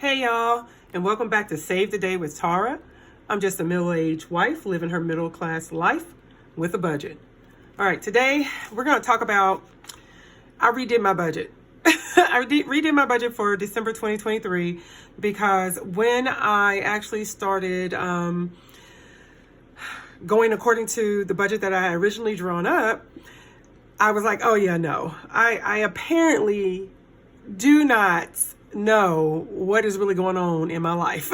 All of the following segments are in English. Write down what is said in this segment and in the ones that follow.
Hey y'all, and welcome back to Save the Day with Tara. I'm just a middle-aged wife living her middle-class life with a budget. All right, today we're going to talk about, I redid my budget. Redid my budget for December 2023 because when I actually started going according to the budget that I had originally drawn up, I was like, oh yeah, no. I apparently do not know what is really going on in my life.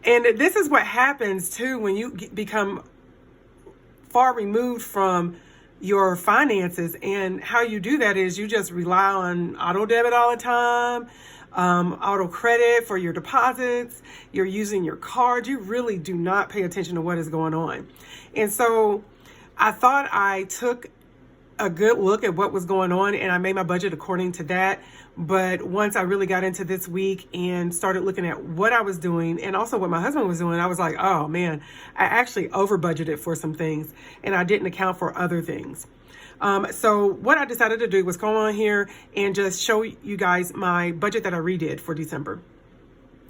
And this is what happens too when you become far removed from your finances. And how you do that is you just rely on auto debit all the time, auto credit for your deposits. You're using your card. You really do not pay attention to what is going on. And so I thought I took a good look at what was going on and I made my budget according to that. But once I really got into this week and started looking at what I was doing and also what my husband was doing, I was like, oh man, I actually over budgeted for some things and I didn't account for other things. So what I decided to do was go on here and just show you guys my budget that I redid for December.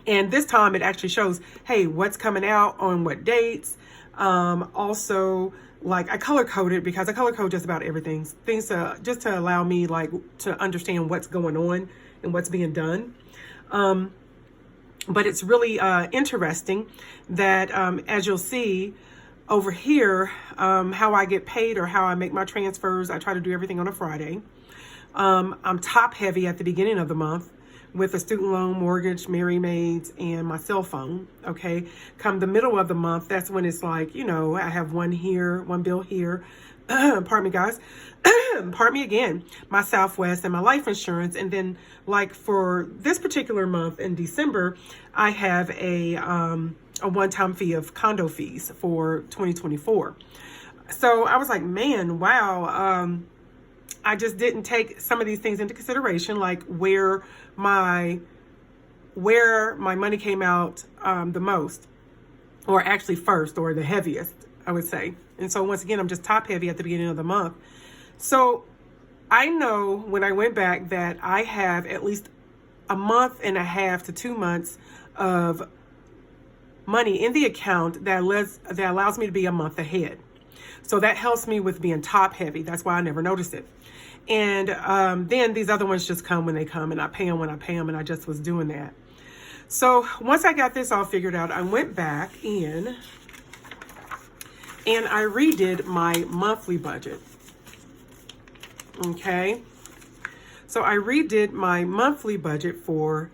And this time it actually shows, hey, what's coming out on what dates. Also, like I color coded because I color code just about everything, things just to allow me to understand what's going on and what's being done. But it's really interesting that as you'll see over here, how I get paid or how I make my transfers. I try to do everything on a Friday. I'm top heavy at the beginning of the month with a student loan, mortgage, Mary Maids, and my cell phone, okay? Come the middle of the month, that's when it's like, you know, I have one here, one bill here. Pardon me, guys. Pardon me again. My Southwest and my life insurance. And then, like, for this particular month in December, I have a one-time fee of condo fees for 2024. So I was like, man, wow. I just didn't take some of these things into consideration, like where my money came out the most, or actually first, or the heaviest, I would say. And so once again, I'm just top heavy at the beginning of the month. So I know when I went back that I have at least a month and a half to 2 months of money in the account that allows me to be a month ahead. So that helps me with being top heavy. That's why I never noticed it. And then these other ones just come when they come, and I pay them when I pay them, and I just was doing that. So once I got this all figured out, I went back in and I redid my monthly budget. Okay. So I redid my monthly budget for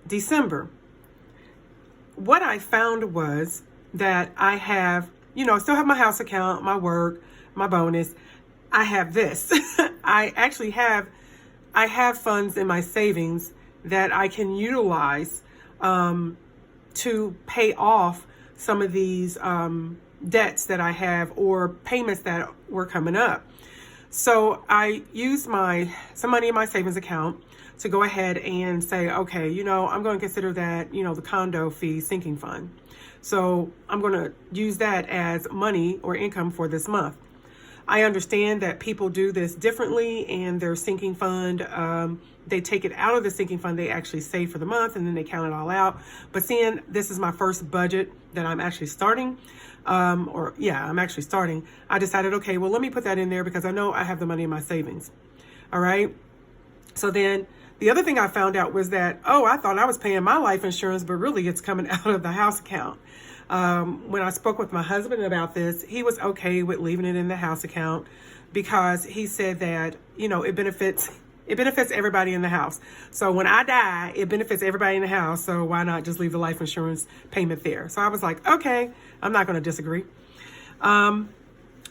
December. What I found was that I have, I still have my house account, my work, my bonus. I have this. I have funds in my savings that I can utilize to pay off some of these debts that I have or payments that were coming up. So I used some money in my savings account to go ahead and say, okay, I'm going to consider that, the condo fee sinking fund. So I'm going to use that as money or income for this month. I understand that people do this differently, and their sinking fund, they take it out of the sinking fund, they actually save for the month, and then they count it all out. But seeing this is my first budget that I'm actually starting, I'm actually starting, I decided, okay, well, let me put that in there because I know I have the money in my savings. All right. So then the other thing I found out was that, I thought I was paying my life insurance, but really it's coming out of the house account. When I spoke with my husband about this, he was okay with leaving it in the house account because he said that, it benefits everybody in the house. So when I die, it benefits everybody in the house. So why not just leave the life insurance payment there? So I was like, okay, I'm not going to disagree. And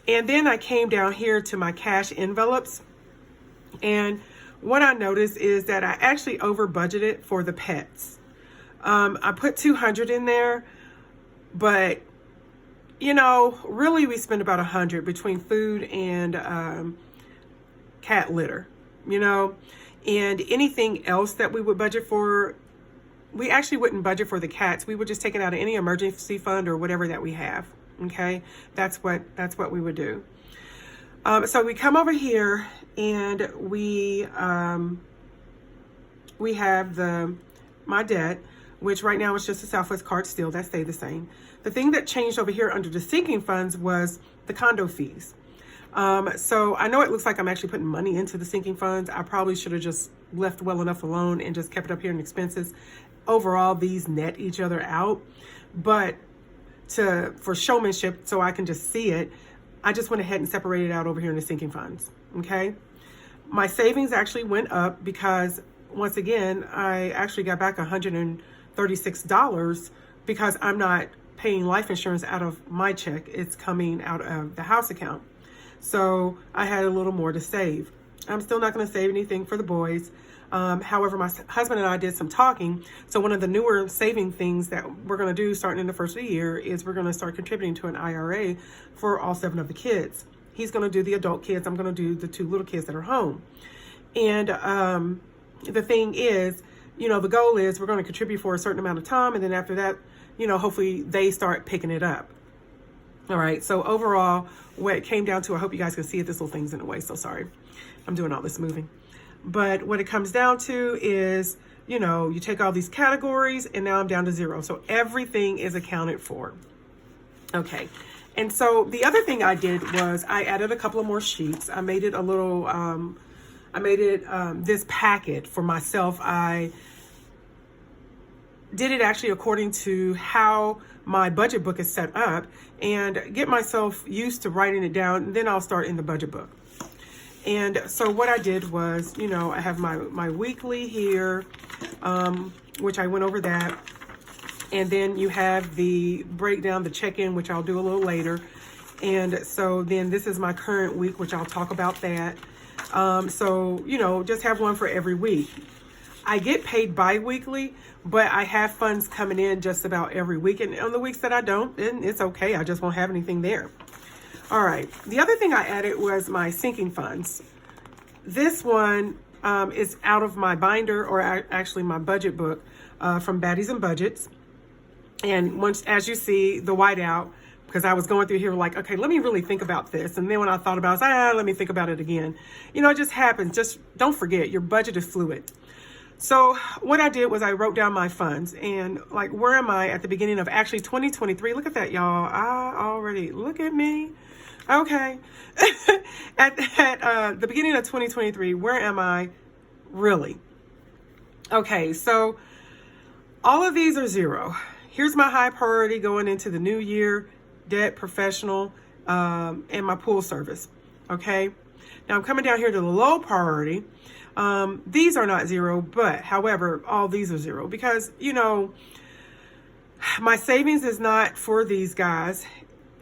then I came down here to my cash envelopes. And what I noticed is that I actually over budgeted for the pets. I put 200 in there. But, really we spend about 100 between food and cat litter, and anything else that we would budget for, we actually wouldn't budget for the cats. We would just take it out of any emergency fund or whatever that we have. Okay, that's what we would do. So we come over here and we have my debt. which right now is just a Southwest card still. That stayed the same. The thing that changed over here under the sinking funds was the condo fees. So I know it looks like I'm actually putting money into the sinking funds. I probably should have just left well enough alone and just kept it up here in expenses. Overall, these net each other out. But for showmanship, so I can just see it, I just went ahead and separated it out over here in the sinking funds. Okay. My savings actually went up because, once again, I actually got back $136 because I'm not paying life insurance out of my check. It's coming out of the house account. So I had a little more to save. I'm still not going to save anything for the boys. However, my husband and I did some talking. So one of the newer saving things that we're going to do starting in the first of the year is we're going to start contributing to an IRA for all 7 of the kids. He's going to do the adult kids. I'm going to do the 2 little kids that are home. And the thing is, the goal is we're going to contribute for a certain amount of time. And then after that, hopefully they start picking it up. All right. So overall, what it came down to, I hope you guys can see it. This little thing's in the way. So sorry. I'm doing all this moving. But what it comes down to is, you take all these categories and now I'm down to 0. So everything is accounted for. Okay. And so the other thing I did was I added a couple of more sheets. I made it a little, this packet for myself. I did it actually according to how my budget book is set up and get myself used to writing it down. And then I'll start in the budget book. And so what I did was, I have my weekly here, which I went over that. And then you have the breakdown, the check-in, which I'll do a little later. And so then this is my current week, which I'll talk about that. So, just have one for every week. I get paid bi-weekly, but I have funds coming in just about every week. And on the weeks that I don't, then it's okay. I just won't have anything there. All right. The other thing I added was my sinking funds. This one is out of my binder, or actually my budget book from Baddies and Budgets. And once, as you see, the whiteout, because I was going through here like, okay, let me really think about this. And then when I thought about it, I was let me think about it again. It just happens. Just don't forget, your budget is fluid. So what I did was I wrote down my funds and like, where am I at the beginning of actually 2023? Look at that, y'all. Look at me. Okay. at the beginning of 2023, where am I really? Okay. So all of these are 0. Here's my high priority going into the new year: debt, professional, and my pool service. Okay. Now I'm coming down here to the low priority. These are not 0, but however, all these are 0 because, my savings is not for these guys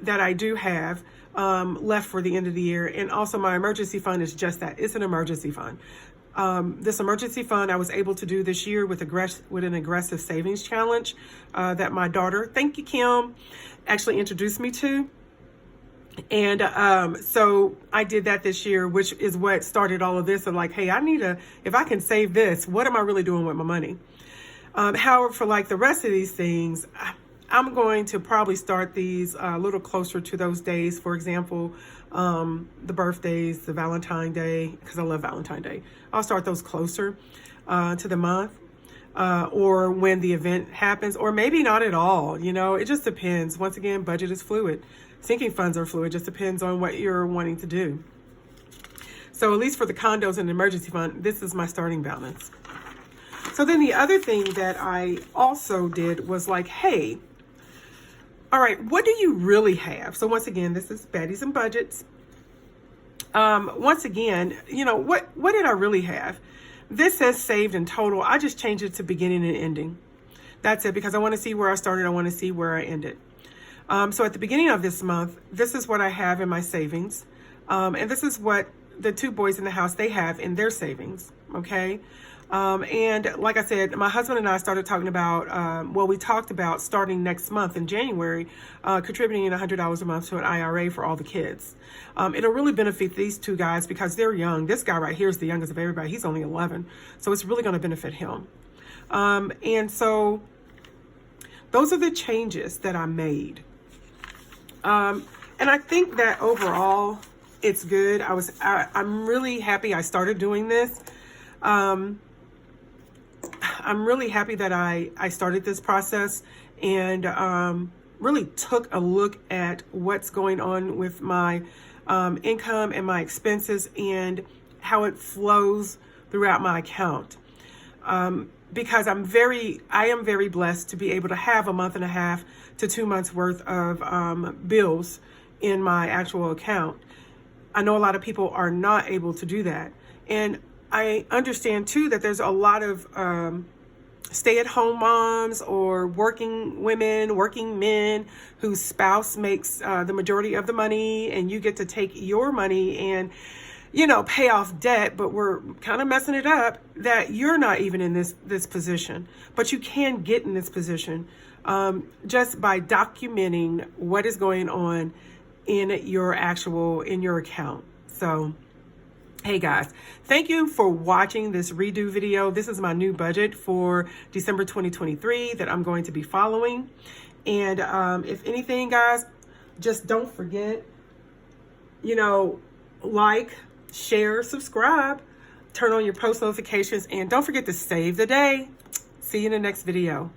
that I do have left for the end of the year. And also my emergency fund is just that. It's an emergency fund. This emergency fund I was able to do this year with an aggressive savings challenge that my daughter, thank you, Kim, actually introduced me to. And so I did that this year, which is what started all of this. I'm like, hey, if I can save this, what am I really doing with my money? However, for like the rest of these things, I'm going to probably start these a little closer to those days. For example, the birthdays, the Valentine's Day, because I love Valentine's Day. I'll start those closer to the month or when the event happens, or maybe not at all. It just depends. Once again, budget is fluid. Sinking funds are fluid. Just depends on what you're wanting to do. So at least for the condos and the emergency fund, this is my starting balance. So then the other thing that I also did was like, hey, all right, what do you really have? So once again, this is Baddies and Budgets. Once again, what did I really have? This says saved in total. I just changed it to beginning and ending. That's it, because I want to see where I started. I want to see where I ended. So at the beginning of this month, this is what I have in my savings. And this is what the 2 boys in the house, they have in their savings. Okay. And like I said, my husband and I started talking about, we talked about starting next month in January, contributing $100 a month to an IRA for all the kids. It'll really benefit these 2 guys because they're young. This guy right here is the youngest of everybody. He's only 11. So it's really going to benefit him. And so those are the changes that I made. And I think that overall it's good. I'm really happy I started doing this. I'm really happy that I started this process and really took a look at what's going on with my income and my expenses and how it flows throughout my account. Because I am very blessed to be able to have a month and a half to 2 months worth of bills in my actual account. I know a lot of people are not able to do that. And I understand too that there's a lot of stay-at-home moms or working women, working men whose spouse makes the majority of the money, and you get to take your money and, you know, pay off debt, but we're kind of messing it up, that you're not even in this position. But you can get in this position just by documenting what is going on in your account. So, hey guys, thank you for watching this redo video. This is my new budget for December 2023 that I'm going to be following. And if anything, guys, just don't forget, you know, like, share, subscribe, turn on your post notifications, and don't forget to save the day. See you in the next video.